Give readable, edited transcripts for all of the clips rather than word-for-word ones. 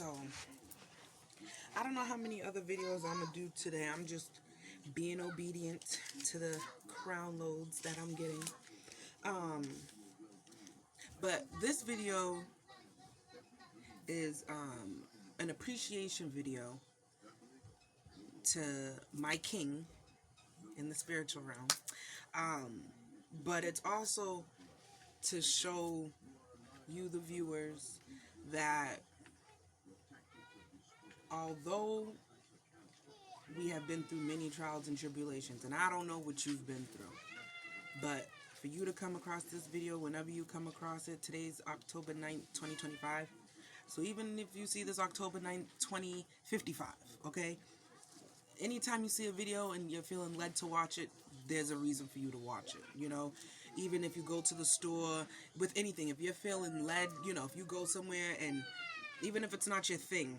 So, I don't know how many other videos I'm gonna do today. I'm just being obedient to the crown loads that I'm getting. Um, but this video is an appreciation video to my king in the spiritual realm. Um, but it's also to show you, the viewers, that although we have been through many trials and tribulations, and I don't know what you've been through, but for you to come across this video, whenever you come across it, today's October 9th, 2025. So even if you see this October 9th, 2055, okay? Anytime you see a video and you're feeling led to watch it, there's a reason for you to watch it, you know? Even if you go to the store, with anything, if you're feeling led, you know, if you go somewhere and even if it's not your thing,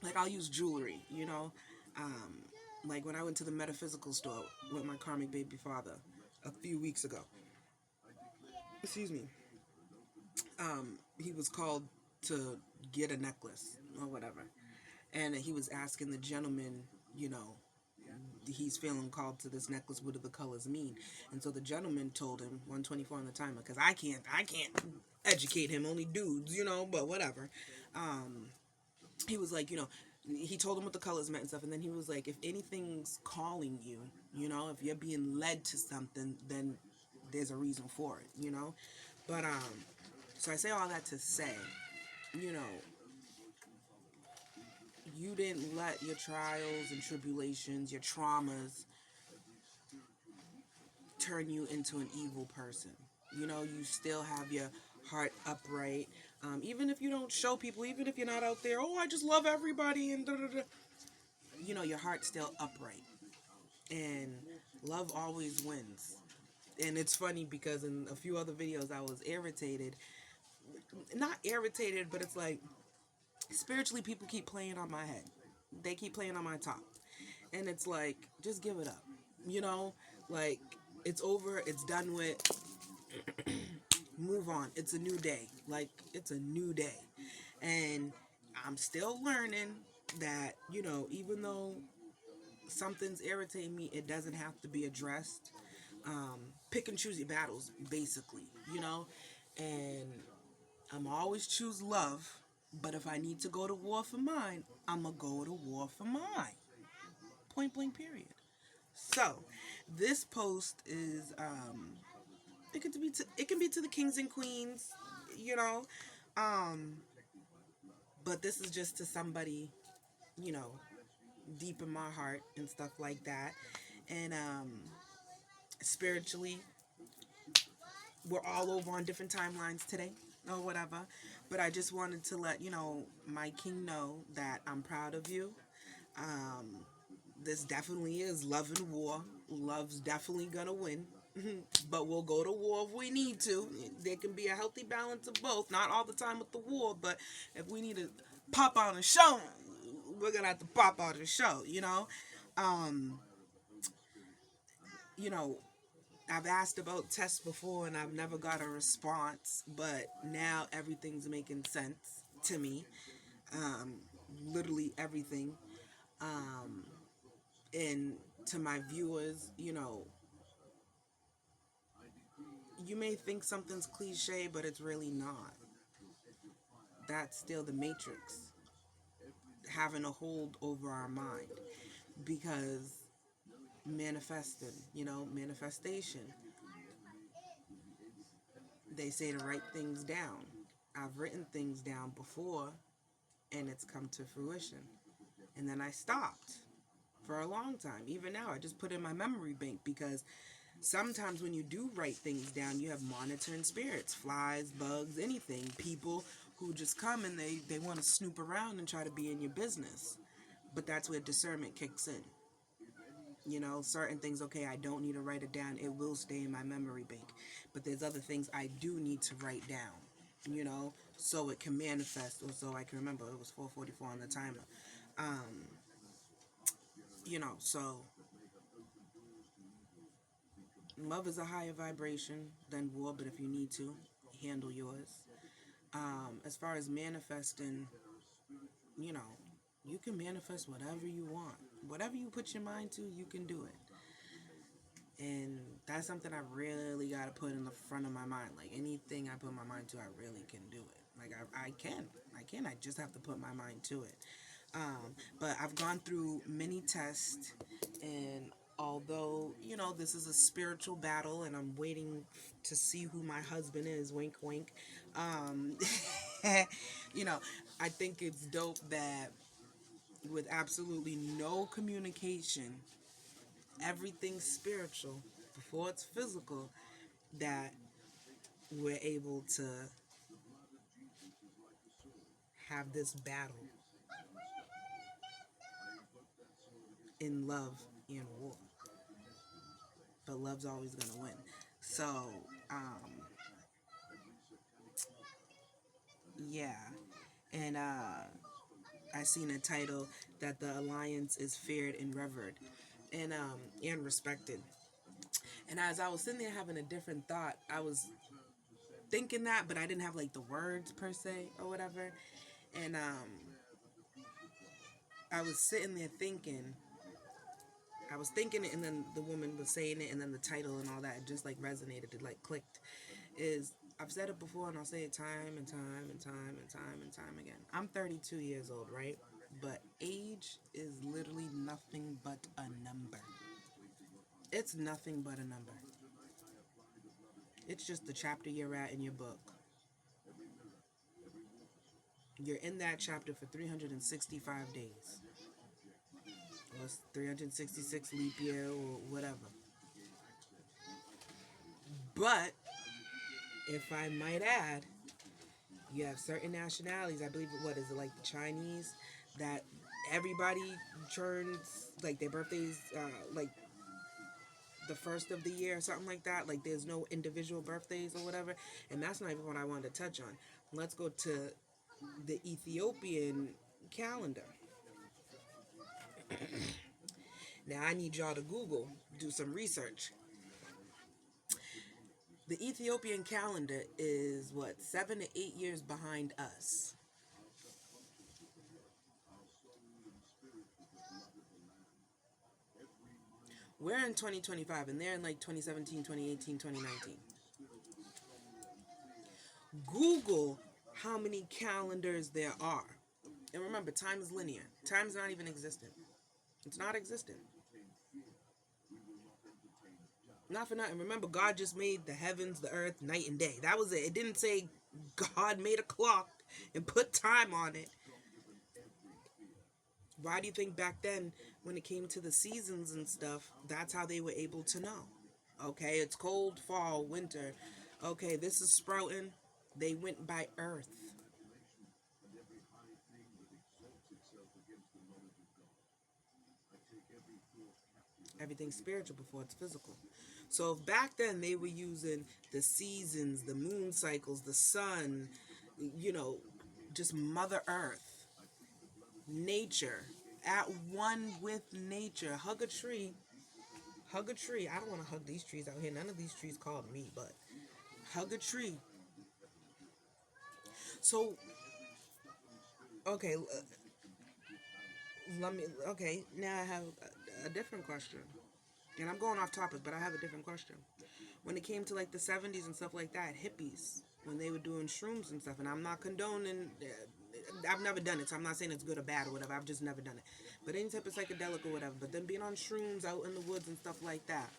like I'll use jewelry, you know? Like when I went to the metaphysical store with my karmic baby father a few weeks ago, excuse me, he was called to get a necklace or whatever. And he was asking the gentleman, you know, he's feeling called to this necklace, what do the colors mean? And so the gentleman told him 124 on the timer, because I can't educate him, only dudes, you know, but whatever. He was like, you know, he told him what the colors meant and stuff, and then he was like, if anything's calling you, you know, if you're being led to something, then there's a reason for it, you know. But so I say all that to say, you know, you didn't let your trials and tribulations, your traumas, turn you into an evil person. You know, you still have your heart upright. Even if you don't show people, even if you're not out there, oh, I just love everybody and da da da. You know, your heart's still upright. And love always wins. And it's funny because in a few other videos I was irritated. Not irritated, but it's like spiritually people keep playing on my head. They keep playing on my top. And it's like, just give it up. You know, like it's over, it's done with. Move on. It's a new day. Like it's a new day. And I'm still learning that, you know, even though something's irritating me, it doesn't have to be addressed. Pick and choose your battles, basically, you know. And I'm always choose love, but if I need to go to war for mine, I'm gonna go to war for mine. Point blank. Period. So, this post is it can be to the kings and queens, you know, um, but this is just to somebody, you know, deep in my heart and stuff like that, and spiritually, we're all over on different timelines today or whatever. But I just wanted to let, you know, my king know that I'm proud of you. Um, this definitely is love and war. Love's definitely gonna win. But we'll go to war if we need to. There can be a healthy balance of both. Not all the time with the war, but if we need to pop on a show, we're gonna have to pop on a show, you know? Um, you know, I've asked about tests before and I've never got a response, but now everything's making sense to me. Um, Literally everything. Um, and to my viewers, you know, you may think something's cliche, but it's really not. That's still the matrix having a hold over our mind, because manifesting, you know, manifestation, they say to write things down. I've written things down before and it's come to fruition. And then I stopped for a long time. Even now, I just put in my memory bank, because sometimes when you do write things down, you have monitoring spirits, flies, bugs, anything, people who just come and they want to snoop around and try to be in your business. But that's where discernment kicks in. You know, certain things, okay, I don't need to write it down. It will stay in my memory bank. But there's other things I do need to write down, you know, so it can manifest, or so I can remember. It was 4:44 on the timer. Um, you know, so love is a higher vibration than war, but if you need to, handle yours. As far as manifesting, you know, you can manifest whatever you want. Whatever you put your mind to, you can do it. And that's something I really got to put in the front of my mind. Like, anything I put my mind to, I really can do it. Like, I can. I just have to put my mind to it. But I've gone through many tests, and although, this is a spiritual battle, and I'm waiting to see who my husband is, wink, wink, um, you know, I think it's dope that with absolutely no communication, everything's spiritual before it's physical, that we're able to have this battle in love and war. But love's always gonna win. So, yeah. And I seen a title that the alliance is feared and revered, and respected. And as I was sitting there having a different thought, I was thinking that, but I didn't have like the words per se or whatever. And I was sitting there thinking, I was thinking it, and then the woman was saying it, and then the title and all that just like resonated, it like clicked. Is I've said it before, and I'll say it time and time and time and time and time again. I'm 32 years old, right? But age is literally nothing but a number. It's nothing but a number. It's just the chapter you're at in your book. You're in that chapter for 365 days. Or 366 leap year or whatever. But, if I might add, you have certain nationalities, I believe, what is it, like the Chinese, that everybody turns, like, their birthdays, like, the first of the year or something like that. Like, there's no individual birthdays or whatever. And that's not even what I wanted to touch on. Let's go to the Ethiopian calendar. Now, I need y'all to Google, do some research. The Ethiopian calendar is, 7 to 8 years behind us. We're in 2025, and they're in like 2017, 2018, 2019. Google how many calendars there are. And remember, time is linear. Time is not even existent. It's not existent. Not for nothing. Remember, God just made the heavens, the earth, night and day. That was it. It didn't say God made a clock and put time on it. Why do you think back then, when it came to the seasons and stuff, that's how they were able to know? Okay, it's cold, fall, winter. Okay, this is sprouting. They went by earth. Everything's spiritual before it's physical. So if back then they were using the seasons, the moon cycles, the sun, you know, just Mother Earth, nature, at one with nature. Hug a tree. Hug a tree. I don't want to hug these trees out here. None of these trees called me, but hug a tree. So, okay, okay, now I have a different question. And I'm going off topic, but I have a different question. When it came to like the 70s and stuff like that, hippies, when they were doing shrooms and stuff, and I'm not condoning, I've never done it, so I'm not saying it's good or bad or whatever, I've just never done it. But any type of psychedelic or whatever, but then being on shrooms out in the woods and stuff like that.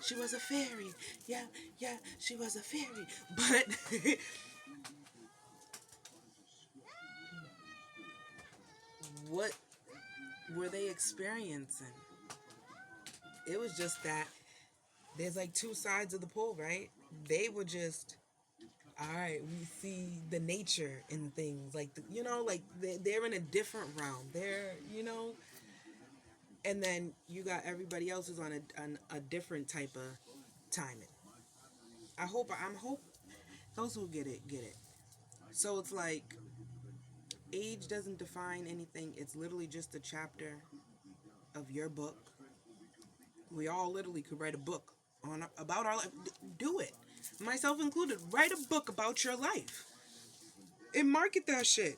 She was a fairy. Yeah, yeah, she was a fairy. But what were they experiencing? It was just that there's like two sides of the pole, right? They were just, all right, we see the nature in things. Like, like they're in a different realm. And then you got everybody else who's on a different type of timing. I'm hope those who get it, get it. So it's like, age doesn't define anything. It's literally just a chapter of your book. We all literally could write a book about our life. Do it, myself included. Write a book about your life and market that shit.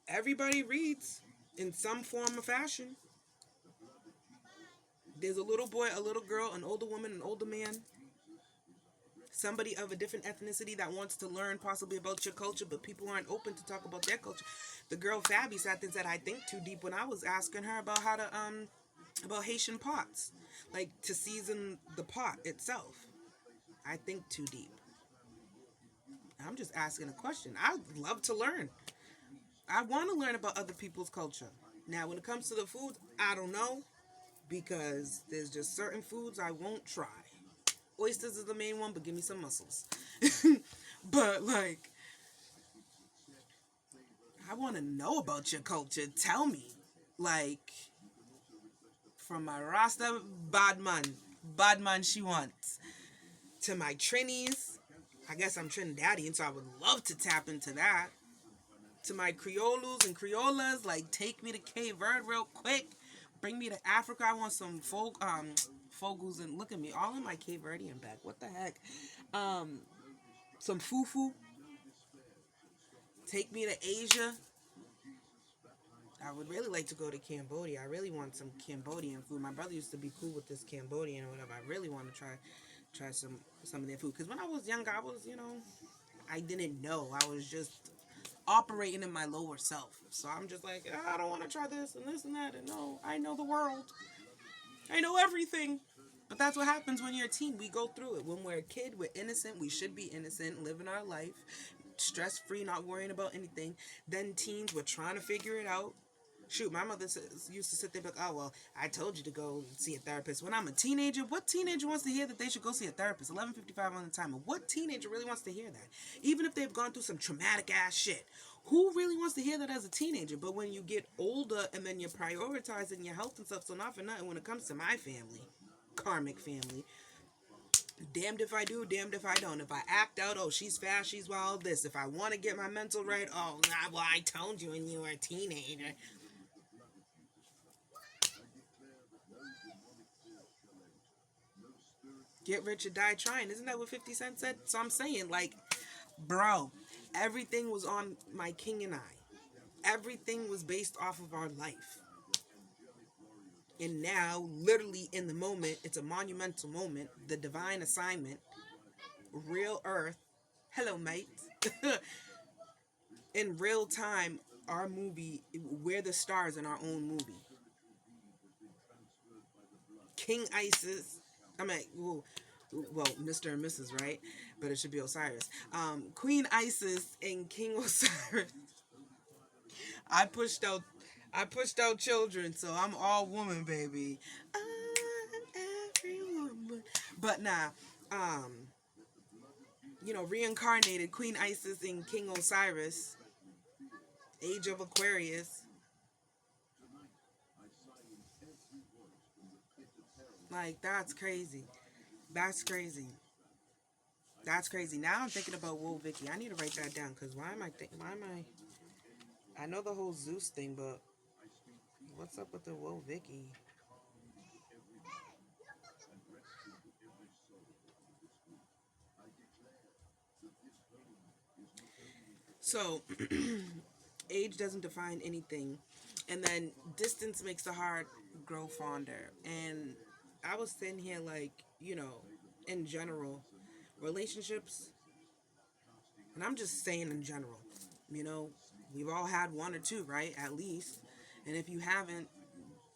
Everybody reads in some form or fashion. There's a little boy, a little girl, an older woman, an older man, somebody of a different ethnicity that wants to learn possibly about your culture, but people aren't open to talk about their culture. The girl Fabby sat there and said, I think too deep when I was asking her about how to, about Haitian pots, like to season the pot itself. I think too deep. I'm just asking a question. I love to learn. I want to learn about other people's culture. Now, when it comes to the foods, I don't know because there's just certain foods I won't try. Oysters is the main one, but give me some mussels. But like, I want to know about your culture. Tell me, like, from my Rasta bad man she wants, to my Trinis. I guess I'm Trinidadian, so I would love to tap into that. To my Criollos and Criollas, like, take me to Cape Verde real quick. Bring me to Africa. I want some fogels, and look at me, all in my Cape Verdean bag. What the heck? Some fufu. Take me to Asia. I would really like to go to Cambodia. I really want some Cambodian food. My brother used to be cool with this Cambodian or whatever. I really want to try some of their food. Because when I was younger, I was, I didn't know. I was just operating in my lower self. So I'm just like, I don't want to try this and this and that. And no, I know the world. I know everything. But that's what happens when you're a teen. We go through it. When we're a kid, we're innocent. We should be innocent, living our life, stress-free, not worrying about anything. Then teens, we're trying to figure it out. Shoot, my mother used to sit there and be like, oh, well, I told you to go see a therapist. When I'm a teenager, what teenager wants to hear that they should go see a therapist? 11:55 on the timer. What teenager really wants to hear that? Even if they've gone through some traumatic ass shit. Who really wants to hear that as a teenager? But when you get older and then you're prioritizing your health and stuff, so not for nothing, when it comes to my family, karmic family, damned if I do, damned if I don't. If I act out, oh, she's fast, she's wild, this. If I want to get my mental right, oh, nah, well, I told you when you were a teenager. Get rich or die trying. Isn't that what 50 Cent said? So I'm saying, like, bro, everything was on my king and I. Everything was based off of our life. And now, literally in the moment, it's a monumental moment. The divine assignment, real earth. Hello, mate. In real time, our movie, we're the stars in our own movie. King Isis. I mean, well, Mr. and Mrs., right? But it should be Osiris. Queen Isis and King Osiris. I pushed out I pushed out children, so I'm all woman, baby. I'm every woman. But nah, um, reincarnated Queen Isis and King Osiris, Age of Aquarius. Like, that's crazy. That's crazy. That's crazy. Now I'm thinking about Wool Vicky. I need to write that down because why am I know the whole Zeus thing, but what's up with the Wool Vicky? So, age doesn't define anything. And then distance makes the heart grow fonder. And I was sitting here like, in general, relationships, and I'm just saying in general, you know, we've all had one or two, right? At least. And if you haven't,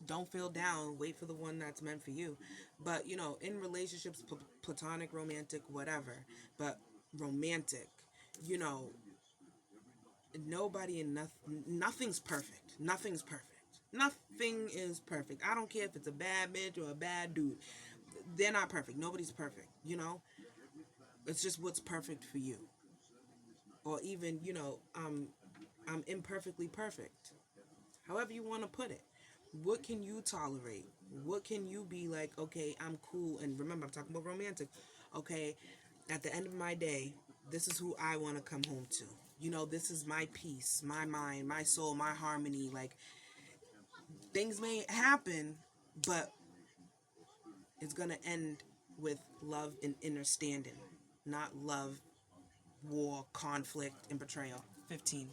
don't feel down. Wait for the one that's meant for you. But, in relationships, platonic, romantic, whatever, but romantic, you know, nobody and nothing's perfect. Nothing's perfect. Nothing is perfect. I don't care if it's a bad bitch or a bad dude. They're not perfect. Nobody's perfect, It's just what's perfect for you. Or even, I'm imperfectly perfect. However you want to put it. What can you tolerate? What can you be like, okay, I'm cool. And remember, I'm talking about romantic. Okay, at the end of my day, this is who I want to come home to. This is my peace, my mind, my soul, my harmony. Like, things may happen, but it's going to end with love and understanding, not love, war, conflict, and betrayal. 15.